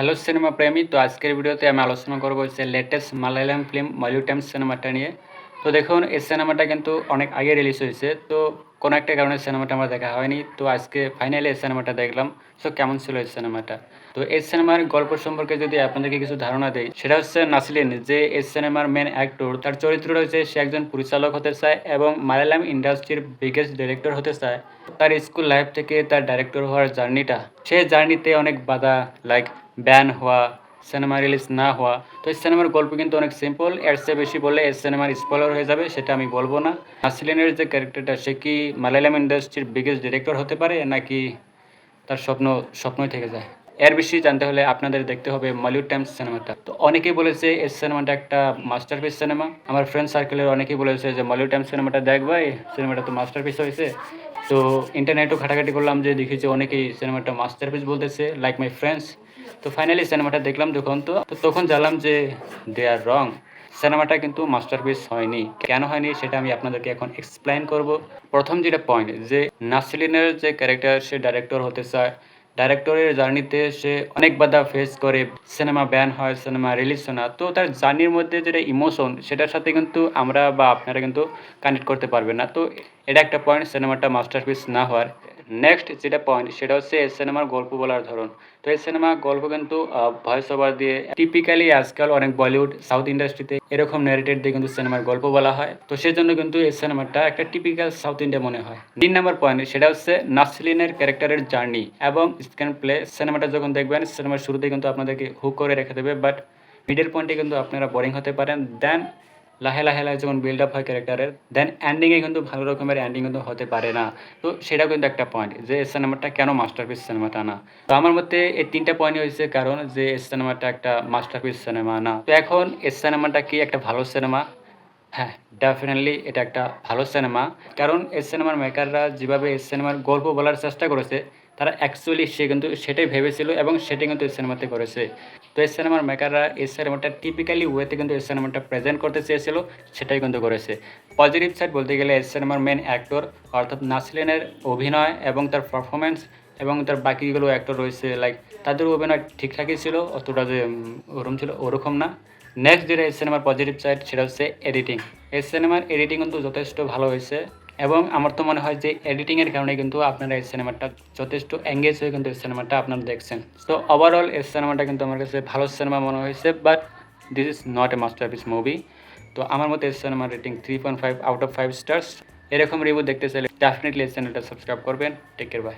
Hello cinema প্রেমী। তো আজকের ভিডিওতে আমি আলোচনা করব হচ্ছে লেটেস্ট মালায়ালাম ফিল্ম মালিউ টাইমস সিনেমাটা নিয়ে। তো দেখুন এই সিনেমাটা কিন্তু অনেক আগে রিলিজ হয়েছে। তো কোনো একটা কারণে সিনেমাটা আমার দেখা হয়নি। তো আজকে ফাইনালি এই সিনেমাটা দেখলাম। সো কেমন ছিল এই সিনেমাটা? তো এই সিনেমার গল্প সম্পর্কে যদি আপনাদেরকে কিছু ধারণা দেই, সেটা হচ্ছে নাসরিন যে এই সিনেমার মেইন অ্যাক্টর, তার চরিত্র রয়েছে সে একজন পরিচালক হতে চায় এবং মালায়ালাম ইন্ডাস্ট্রির বিগেস্ট ডিরেক্টর হতে চায়। তার স্কুল লাইফ থেকে তার ডাইরেক্টর হওয়ার জার্নিটা, সেই জার্নিতে অনেক বাধা লাইক ব্যান হওয়া, সিনেমা রিলিজ না হওয়া। তো এই সিনেমার গল্প কিন্তু অনেক সিম্পল। এর চেয়ে বেশি বললে এই সিনেমার স্পয়লার হয়ে যাবে, সেটা আমি বলবো না। নাসরিনের যে ক্যারেক্টারটা, সে কি মালায়ালাম ইন্ডাস্ট্রির বিগেস্ট ডিরেক্টর হতে পারে নাকি তার স্বপ্নই থেকে যায়? এর বেশি জানতে হলে আপনাদের দেখতে হবে মালিউ টাইমস সিনেমাটা। তো অনেকেই বলেছে এই সিনেমাটা একটা মাস্টারপিস সিনেমা। আমার ফ্রেন্ড সার্কেলের অনেকেই বলেছে যে মালিউ টাইমস সিনেমাটা দেখ ভাই, সিনেমাটা তো মাস্টারপিস হয়েছে। তো ইন্টারনেটও ঘাটাঘাটি করলাম, যে দেখি যে অনেকেই সিনেমাটা মাস্টারপিস বলতেছে, লাইক মাই ফ্রেন্ডস। তো ফাইনালি সিনেমাটা দেখলাম যখন, তো তখন জানলাম যে দে আর রং। সিনেমাটা কিন্তু মাস্টারপিস হয়নি। কেন হয়নি সেটা আমি আপনাদেরকে এখন এক্সপ্লেইন করব। প্রথম যেটা পয়েন্ট, যে নাসরিনের যে ক্যারেক্টার, সে ডাইরেক্টর হতে চায়। ডাইরেক্টরের জার্নিতে সে অনেক বাধা ফেস করে, সিনেমা ব্যান হয়, সিনেমা রিলিজ হয় না। তো তার জার্নির মধ্যে যেটা ইমোশন, সেটার সাথে কিন্তু আমরা বা আপনারা কিন্তু কানেক্ট করতে পারবেন না। তো এটা একটা পয়েন্ট সিনেমাটা মাস্টারপিস না হওয়ার। নেক্সট যেটা পয়েন্ট, সেটা হচ্ছে এই সিনেমার গল্প বলার ধরন। তো এই সিনেমা গল্প কিন্তু ভয়েস ওভার দিয়ে, টিপিক্যালি আজকাল অনেক বলিউড সাউথ ইন্ডাস্ট্রিতে এরকম ন্যারেটেড দিয়ে কিন্তু সিনেমার গল্প বলা হয়। তো সেই জন্য কিন্তু এই সিনেমাটা একটা টিপিক্যাল সাউথ ইন্ডিয়া মনে হয়। 3 নম্বর পয়েন্ট, সেটা হচ্ছে নাসরিনের ক্যারেক্টারের জার্নি এবং স্ক্রিন প্লে। সিনেমাটা যখন দেখবেন, সিনেমার শুরুতে কিন্তু আপনাদেরকে হুক করে রেখে দেবে, বাট মিডল পয়েন্টে কিন্তু আপনারা বোরিং হতে পারেন। দেন লাহে লাহে লাহে যখন বিল্ড আপ হয় ক্যারেক্টারের, দেন এন্ডিংয়ে কিন্তু ভালো রকমের এন্ডিং কিন্তু হতে পারে না। তো সেটাও কিন্তু একটা পয়েন্ট, যে এই সিনেমাটা কেন মাস্টারপিস সিনেমাটা না। তো আমার মতে এই 3টা পয়েন্টই হয়েছে কারণ, যে এই সিনেমাটা একটা মাস্টারপিস সিনেমা না। তো এখন এই সিনেমাটা কি একটা ভালো সিনেমা? হ্যাঁ, ডেফিনেটলি এটা একটা ভালো সিনেমা। কারণ এই সিনেমার মেকাররা যেভাবে এই সিনেমার গল্প বলার চেষ্টা করেছে, তারা অ্যাকচুয়ালি সে কিন্তু সেটাই ভেবেছিল এবং সেটাই কিন্তু এই সিনেমাতে করেছে। তো এই সিনেমার মেকাররা এই সিনেমাটা টিপিক্যালি ওয়েতে কিন্তু এই সিনেমাটা প্রেজেন্ট করতে চেয়েছিল, সেটাই কিন্তু করেছে। পজিটিভ সাইড বলতে গেলে এই সিনেমার মেন অ্যাক্টর অর্থাৎ নাসরিনের অভিনয় এবং তার পারফরমেন্স এবং তার বাকি যেগুলো অ্যাক্টর রয়েছে, লাইক তাদের অভিনয় ঠিকঠাকই ছিল, অতটা যে ওরকম ছিল ওরকম না। নেক্সট যেটা এই সিনেমার পজিটিভ সাইড, সেটা হচ্ছে এডিটিং। এই সিনেমার এডিটিং কিন্তু যথেষ্ট ভালো হয়েছে এবং আমার তো মনে হয় যে এডিটিংয়ের কারণে কিন্তু আপনারা এই সিনেমাটা যথেষ্ট এঙ্গেজ হয়ে কিন্তু এই সিনেমাটা আপনারা দেখছেন। তো ওভারঅল এই সিনেমাটা কিন্তু আমার কাছে ভালো সিনেমা মনে হয়েছে, but this is not a masterpiece movie. তো আমার মতে এই সিনেমার রেটিং 3.5 আউট অফ 5 স্টার্স। এরকম রিভিউ দেখতে চাইলে ডেফিনেটলি এই চ্যানেলটা সাবস্ক্রাইব করবেন। Take care, by.